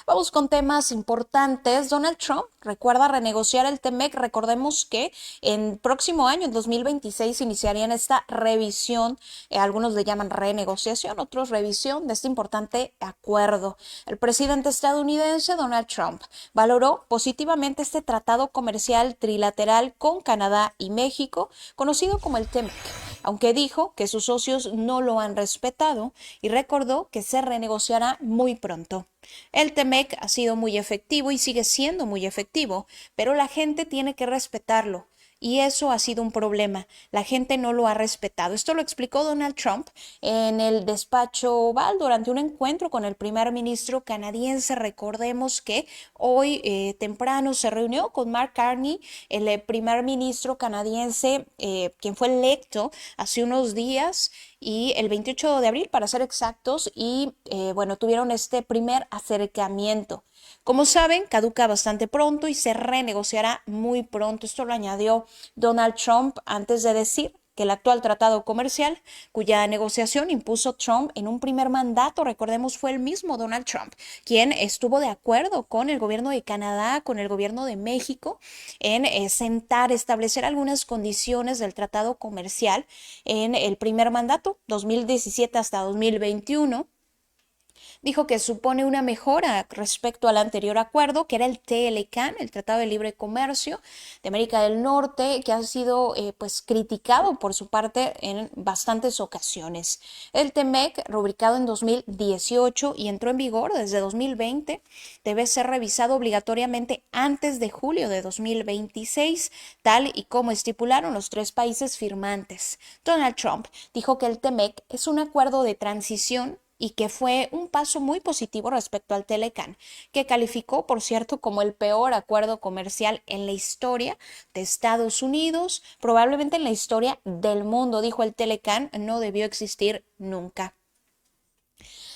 Vamos con temas importantes. Donald Trump recuerda renegociar el TEMEC. Recordemos que en próximo año, en 2026, iniciarían esta revisión. Algunos le llaman renegociación, otros revisión de este importante acuerdo. El presidente estadounidense Donald Trump valoró positivamente este tratado comercial trilateral con Canadá y México, conocido como el TEMEC, aunque dijo que sus socios no lo han respetado y recordó que se renegociará muy pronto. El TEMEC ha sido muy efectivo y sigue siendo muy efectivo, pero la gente tiene que respetarlo. Y eso ha sido un problema. La gente no lo ha respetado. Esto lo explicó Donald Trump en el despacho Oval durante un encuentro con el primer ministro canadiense. Recordemos que hoy temprano se reunió con Mark Carney, el primer ministro canadiense, quien fue electo hace unos días y el 28 de abril, para ser exactos, y bueno, tuvieron este primer acercamiento. Como saben, caduca bastante pronto y se renegociará muy pronto. Esto lo añadió Donald Trump antes de decir que el actual tratado comercial, cuya negociación impuso Trump en un primer mandato, recordemos, fue el mismo Donald Trump, quien estuvo de acuerdo con el gobierno de Canadá, con el gobierno de México, en establecer algunas condiciones del tratado comercial en el primer mandato, 2017 hasta 2021. Dijo que supone una mejora respecto al anterior acuerdo, que era el TLCAN, el Tratado de Libre Comercio de América del Norte, que ha sido pues criticado por su parte en bastantes ocasiones. El TEMEC, rubricado en 2018 y entró en vigor desde 2020, debe ser revisado obligatoriamente antes de julio de 2026, tal y como estipularon los tres países firmantes. Donald Trump dijo que el TEMEC es un acuerdo de transición y que fue un paso muy positivo respecto al TLCAN, que calificó, por cierto, como el peor acuerdo comercial en la historia de Estados Unidos, probablemente en la historia del mundo. Dijo, el TLCAN no debió existir nunca.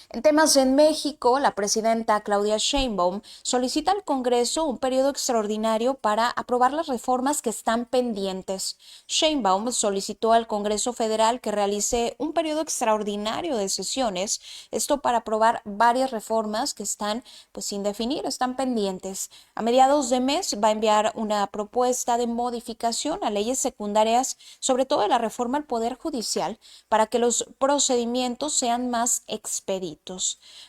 En temas en México, la presidenta Claudia Sheinbaum solicita al Congreso un periodo extraordinario para aprobar las reformas que están pendientes. Sheinbaum solicitó al Congreso Federal que realice un periodo extraordinario de sesiones, esto para aprobar varias reformas que están pues sin definir, están pendientes. A mediados de mes va a enviar una propuesta de modificación a leyes secundarias, sobre todo de la reforma al Poder Judicial, para que los procedimientos sean más expeditos.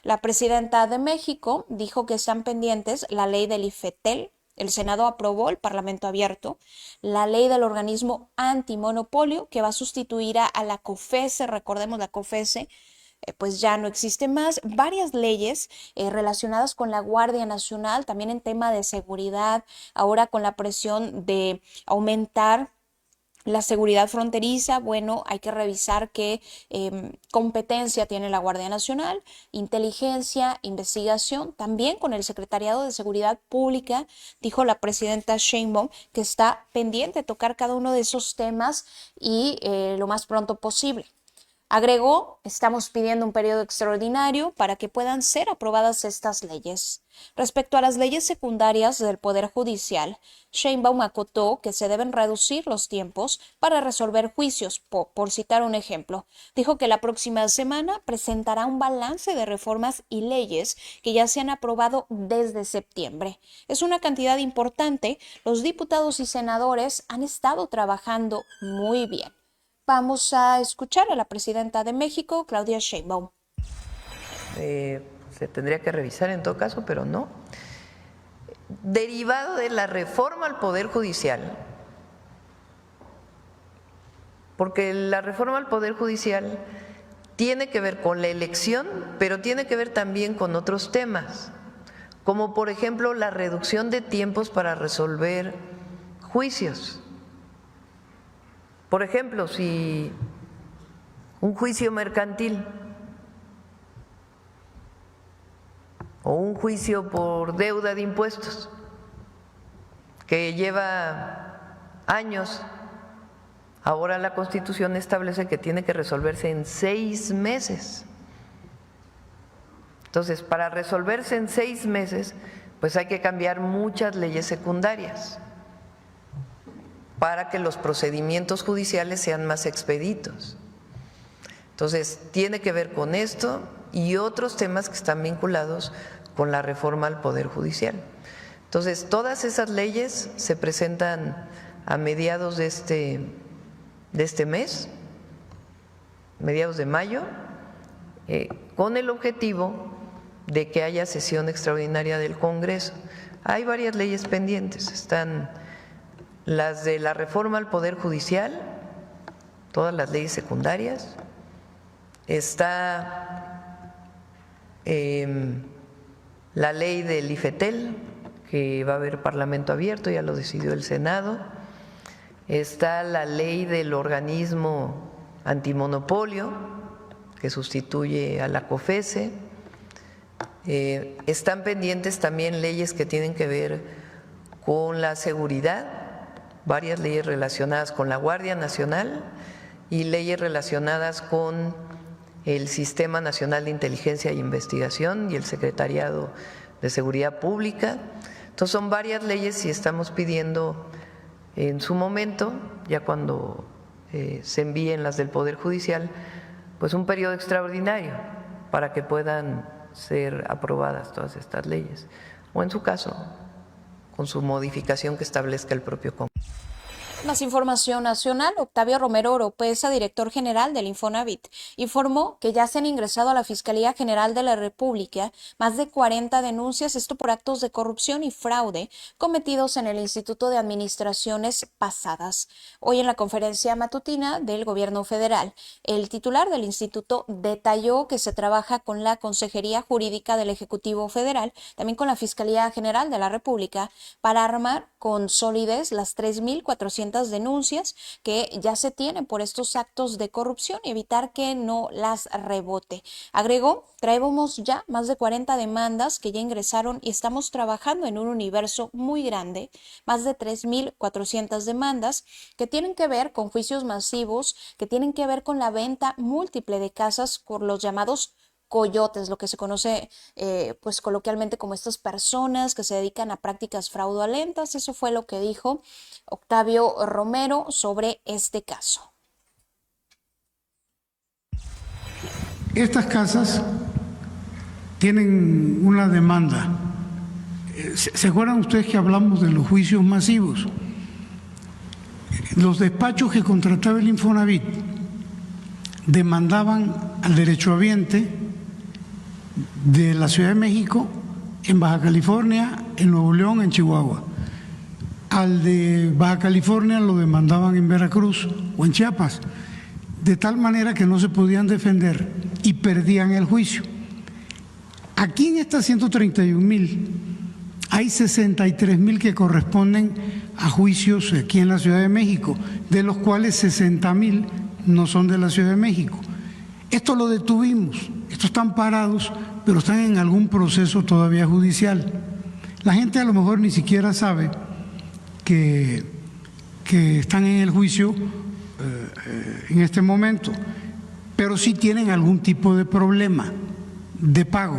La presidenta de México dijo que están pendientes la ley del IFETEL. El Senado aprobó, el Parlamento abierto, la ley del organismo antimonopolio que va a sustituir a la COFESE. Recordemos, la COFESE pues ya no existe más. Varias leyes relacionadas con la Guardia Nacional, también en tema de seguridad, ahora con la presión de aumentar la seguridad fronteriza. Bueno, hay que revisar qué competencia tiene la Guardia Nacional, inteligencia, investigación, también con el Secretariado de Seguridad Pública. Dijo la presidenta Sheinbaum que está pendiente de tocar cada uno de esos temas y lo más pronto posible. Agregó, estamos pidiendo un periodo extraordinario para que puedan ser aprobadas estas leyes. Respecto a las leyes secundarias del Poder Judicial, Sheinbaum acotó que se deben reducir los tiempos para resolver juicios, por citar un ejemplo. Dijo que la próxima semana presentará un balance de reformas y leyes que ya se han aprobado desde septiembre. Es una cantidad importante. Los diputados y senadores han estado trabajando muy bien. Vamos a escuchar a la presidenta de México, Claudia Sheinbaum. Se tendría que revisar en todo caso, pero no. Derivado de la reforma al Poder Judicial, porque la reforma al Poder Judicial tiene que ver con la elección, pero tiene que ver también con otros temas, como por ejemplo la reducción de tiempos para resolver juicios. Por ejemplo, si un juicio mercantil o un juicio por deuda de impuestos que lleva años, ahora la Constitución establece que tiene que resolverse en 6 meses. Entonces, para resolverse en 6 meses, pues hay que cambiar muchas leyes secundarias para que los procedimientos judiciales sean más expeditos. Entonces, tiene que ver con esto y otros temas que están vinculados con la reforma al Poder Judicial. Entonces, todas esas leyes se presentan a mediados de este mes, mediados de mayo, con el objetivo de que haya sesión extraordinaria del Congreso. Hay varias leyes pendientes, están las de la reforma al Poder Judicial, todas las leyes secundarias, está la ley del IFETEL, que va a haber parlamento abierto, ya lo decidió el Senado, está la ley del organismo antimonopolio, que sustituye a la COFESE, están pendientes también leyes que tienen que ver con la seguridad, varias leyes relacionadas con la Guardia Nacional y leyes relacionadas con el Sistema Nacional de Inteligencia e Investigación y el Secretariado de Seguridad Pública. Entonces son varias leyes y estamos pidiendo en su momento, ya cuando se envíen las del Poder Judicial, pues un periodo extraordinario para que puedan ser aprobadas todas estas leyes, o en su caso, con su modificación que establezca el propio Congreso. Más información nacional. Octavio Romero Oropesa, director general del Infonavit, informó que ya se han ingresado a la Fiscalía General de la República más de 40 denuncias, esto por actos de corrupción y fraude cometidos en el Instituto de Administraciones pasadas. Hoy en la conferencia matutina del Gobierno Federal, el titular del instituto detalló que se trabaja con la Consejería Jurídica del Ejecutivo Federal, también con la Fiscalía General de la República, para armar con solidez las 3.400 denuncias que ya se tienen por estos actos de corrupción y evitar que no las rebote. Agregó, traemos ya más de 40 demandas que ya ingresaron y estamos trabajando en un universo muy grande, más de 3.400 demandas que tienen que ver con juicios masivos, que tienen que ver con la venta múltiple de casas por los llamados coyotes, lo que se conoce pues coloquialmente como estas personas que se dedican a prácticas fraudulentas. Eso fue lo que dijo Octavio Romero sobre este caso. Estas casas tienen una demanda. ¿Se acuerdan ustedes que hablamos de los juicios masivos? Los despachos que contrataba el Infonavit demandaban al derechohabiente de la Ciudad de México, en Baja California, en Nuevo León, en Chihuahua. Al de Baja California lo demandaban en Veracruz o en Chiapas, de tal manera que no se podían defender y perdían el juicio. Aquí en estas 131.000 hay 63.000 que corresponden a juicios aquí en la Ciudad de México, de los cuales 60.000 no son de la Ciudad de México. Esto lo detuvimos, estos están parados, pero están en algún proceso todavía judicial. La gente a lo mejor ni siquiera sabe que están en el juicio en este momento, pero sí tienen algún tipo de problema de pago.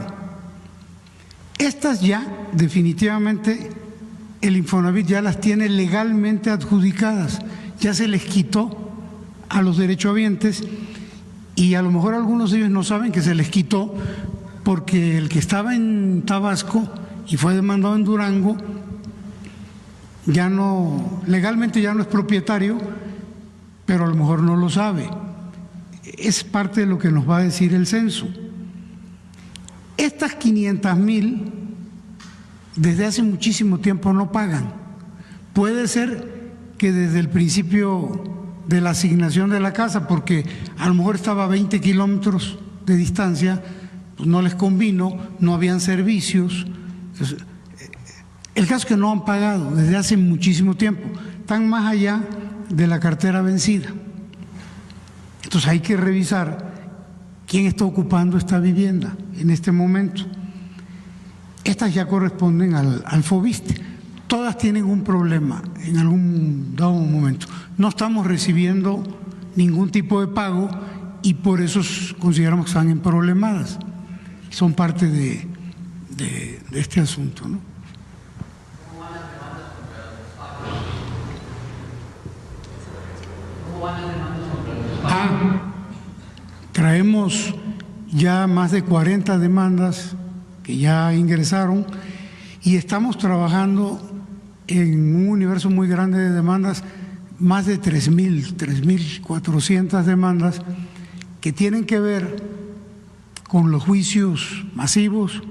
Estas ya definitivamente el Infonavit ya las tiene legalmente adjudicadas, ya se les quitó a los derechohabientes. Y a lo mejor algunos de ellos no saben que se les quitó porque el que estaba en Tabasco y fue demandado en Durango, ya no, legalmente ya no es propietario, pero a lo mejor no lo sabe. Es parte de lo que nos va a decir el censo. Estas 500.000 desde hace muchísimo tiempo no pagan. Puede ser que desde el principio de la asignación de la casa, porque a lo mejor estaba a 20 kilómetros de distancia, pues no les convino, no habían servicios. Entonces, el caso es que no han pagado desde hace muchísimo tiempo, están más allá de la cartera vencida. Entonces hay que revisar quién está ocupando esta vivienda en este momento. Estas ya corresponden al FOBISTE. Todas tienen un problema en algún dado momento. No estamos recibiendo ningún tipo de pago y por eso consideramos que están emproblemadas. Son parte de este asunto, ¿no? ¿Cómo van las demandas contra los pagos? Traemos ya más de 40 demandas que ya ingresaron, y estamos trabajando en un universo muy grande de demandas, más de 3.400 demandas que tienen que ver con los juicios masivos,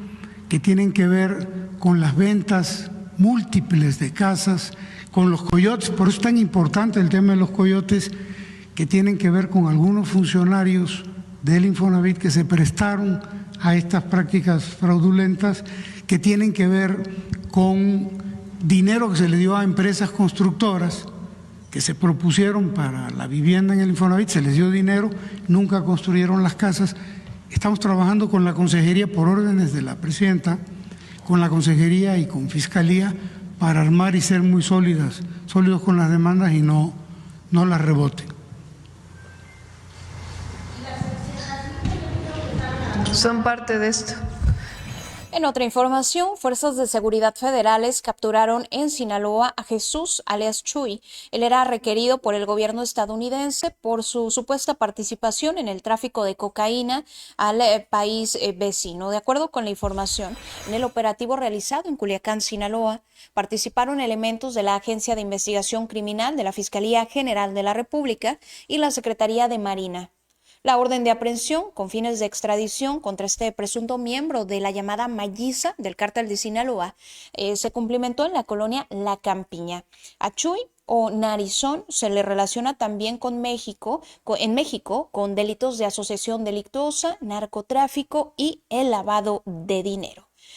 que tienen que ver con las ventas múltiples de casas, con los coyotes. Por eso es tan importante el tema de los coyotes, que tienen que ver con algunos funcionarios del Infonavit que se prestaron a estas prácticas fraudulentas, que tienen que ver con dinero que se le dio a empresas constructoras que se propusieron para la vivienda en el Infonavit, se les dio dinero, nunca construyeron las casas. Estamos trabajando con la Consejería por órdenes de la Presidenta, con la Consejería y con Fiscalía para armar y ser muy sólidos con las demandas y no las reboten. Son parte de esto. En otra información, fuerzas de seguridad federales capturaron en Sinaloa a Jesús, alias Chuy. Él era requerido por el gobierno estadounidense por su supuesta participación en el tráfico de cocaína al país vecino. De acuerdo con la información, en el operativo realizado en Culiacán, Sinaloa, participaron elementos de la Agencia de Investigación Criminal de la Fiscalía General de la República y la Secretaría de Marina. La orden de aprehensión con fines de extradición contra este presunto miembro de la llamada Malliza del cártel de Sinaloa se cumplimentó en la colonia La Campiña. A Chuy o Narizón se le relaciona también con México con delitos de asociación delictuosa, narcotráfico y el lavado de dinero.